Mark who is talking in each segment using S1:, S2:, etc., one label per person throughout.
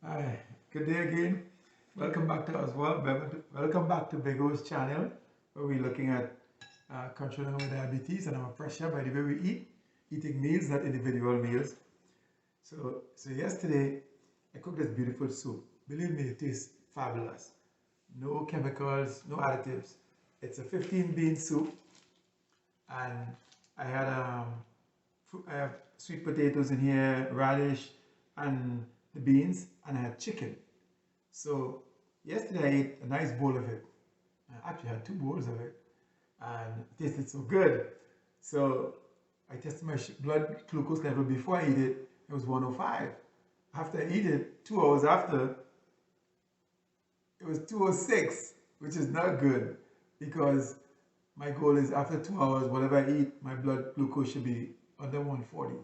S1: Hi, good day again. Welcome back to us. Welcome back to Big O's channel, where we're looking at controlling our diabetes and our pressure by the way we eat, eating meals, not individual meals. So yesterday I cooked this beautiful soup. Believe me, it tastes fabulous. No chemicals, no additives. It's a 15 bean soup, and I had I have sweet potatoes in here, radish, and the beans, and I had chicken. So yesterday I ate a nice bowl of it. I actually had two bowls of it, and it tasted so good. So I tested my blood glucose level before I eat it. It was 105. After I eat it, 2 hours after, it was 206, which is not good because my goal is after 2 hours, whatever I eat, my blood glucose should be under 140.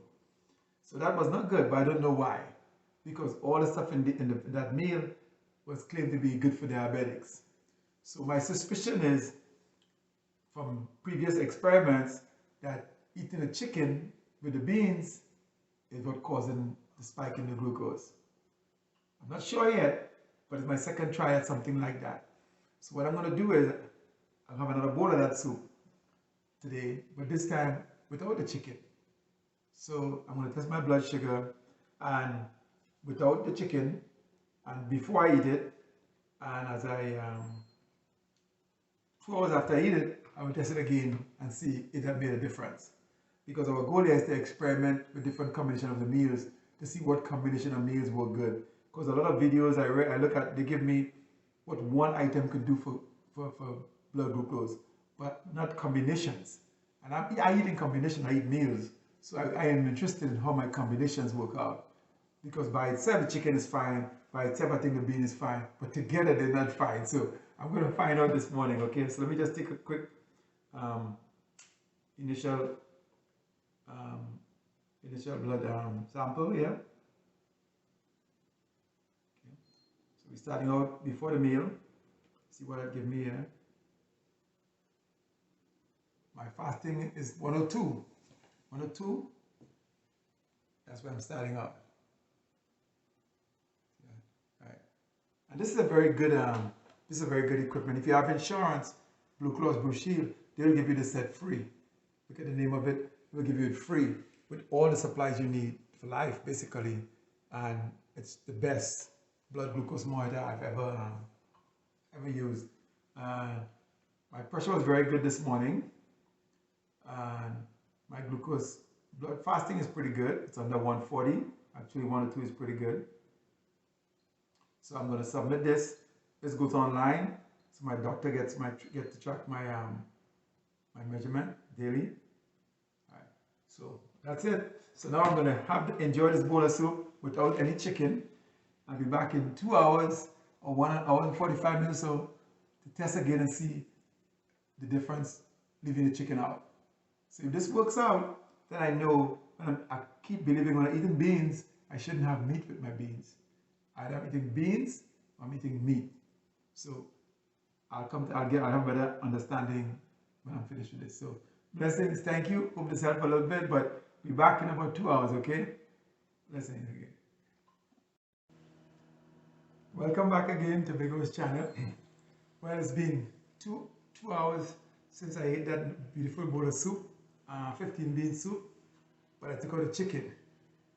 S1: So that was not good, but I don't know why. Because all the stuff in that meal was claimed to be good for diabetics. So my suspicion is from previous experiments that eating the chicken with the beans is what causing the spike in the glucose. I'm not sure yet, but it's my second try at something like that. So what I'm going to do is I'll have another bowl of that soup today, but this time without the chicken. So I'm going to test my blood sugar and without the chicken, and before I eat it, and 2 hours after I eat it, I will test it again and see if that made a difference. Because our goal is to experiment with different combinations of the meals to see what combination of meals work good. Because a lot of videos I look at, they give me what one item could do for blood glucose, but not combinations. And I eat in combination, I eat meals. So I am interested in how my combinations work out. Because by itself, the chicken is fine. By itself, I think the bean is fine. But together, they're not fine. So I'm going to find out this morning, okay? So let me just take a quick um, initial um, initial blood sample here. Okay. So we're starting out before the meal. See what it give me here. My fasting is 102. 102. That's where I'm starting out. And this is a very good equipment. If you have insurance, Blue Cross Blue Shield, they'll give you the set free. Look at the name of it. They'll give you it free with all the supplies you need for life, basically. And it's the best blood glucose monitor I've ever used. My pressure was very good this morning. And my blood fasting is pretty good. It's under 140. Actually, 102 is pretty good. So I'm going to submit this. This goes online, so my doctor gets to track my my measurement daily. All right. So that's it. So now I'm going to enjoy this bowl of soup without any chicken. I'll be back in 2 hours or 1 hour and 45 minutes or so to test again and see the difference leaving the chicken out. So if this works out, then I know I keep believing when I'm eating beans, I shouldn't have meat with my beans. Either I'm eating beans or I'm eating meat. So I'll have a better understanding when I'm finished with this. So blessings, thank you. Hope this helped a little bit, but be back in about 2 hours, okay? Blessings again. Welcome back again to Big O's channel. Well, it's been two hours since I ate that beautiful bowl of soup, 15 bean soup, but I took out the chicken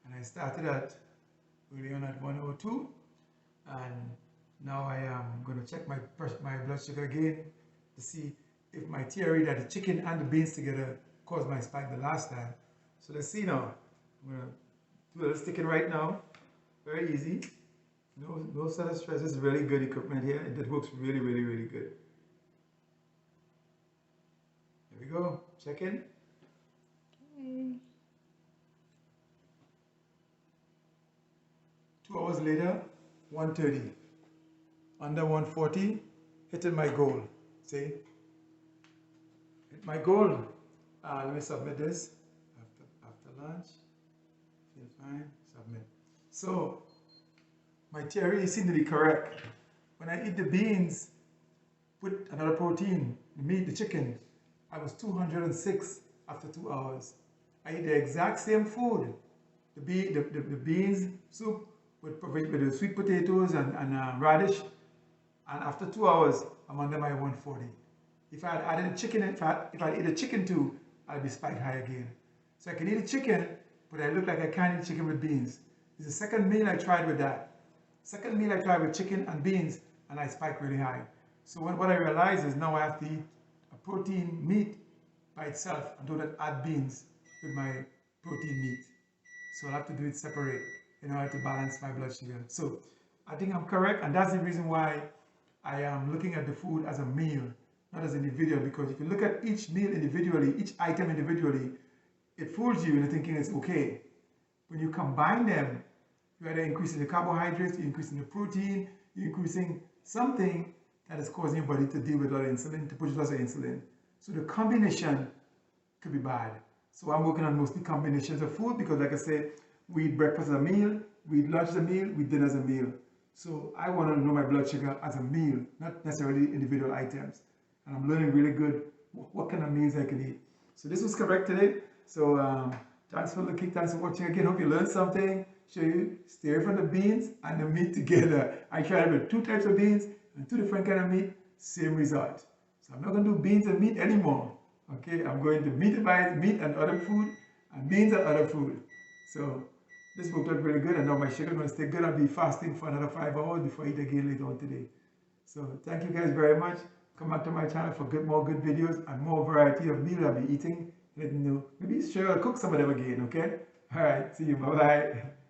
S1: and I started at early on at 102, and now I am going to check my blood sugar again to see if my theory that the chicken and the beans together caused my spike the last time. So let's see now. I'm going to do a little sticking right now. Very easy. No set of stress. This is really good equipment here. It works really, really, really good. Here we go. Check in. Okay. 2 hours later, 130. Under 140, hitting my goal. See? Hit my goal. Let me submit this. After lunch. Feel fine. Submit. So, my theory seemed to be correct. When I eat the beans, put another protein, the meat, the chicken, I was 206 after 2 hours. I eat the exact same food. The beans soup with the sweet potatoes and radish. And after 2 hours, I'm under my 140. If I had added a chicken, if I ate a chicken too, I'd be spiked high again. So I can eat a chicken, but I look like I can't eat chicken with beans. It's the second meal I tried with that. Second meal I tried with chicken and beans, and I spiked really high. So what I realized is now I have to eat a protein meat by itself and do not add beans with my protein meat. So I'll have to do it separate in order to balance my blood sugar. So I think I'm correct, and that's the reason why I am looking at the food as a meal, not as individual, because if you look at each meal individually, each item individually, it fools you into thinking it's okay. When you combine them, you're either increasing the carbohydrates, you're increasing the protein, you're increasing something that is causing your body to deal with a lot of insulin, to produce lots of insulin. So the combination could be bad. So I'm working on mostly combinations of food because, like I said, we eat breakfast as a meal, we eat lunch as a meal, we eat dinner as a meal. So I want to know my blood sugar as a meal, not necessarily individual items. And I'm learning really good what kind of meals I can eat. So this was correct today. So thanks for looking, thanks for watching again. Hope you learned something. Show you stay away from the beans and the meat together. I tried with 2 types of beans and 2 different kind of meat, same result. So I'm not going to do beans and meat anymore. Okay, I'm going to meatize meat and other food and beans and other food. So this worked out really good, and now my sugar is going to stay good. I'll be fasting for another 5 hours before I eat again later on today. So thank you guys very much. Come back to my channel for more good videos and more variety of meal I'll be eating. Let me know. Maybe sure I'll cook some of them again, okay? Alright, see you. Bye-bye.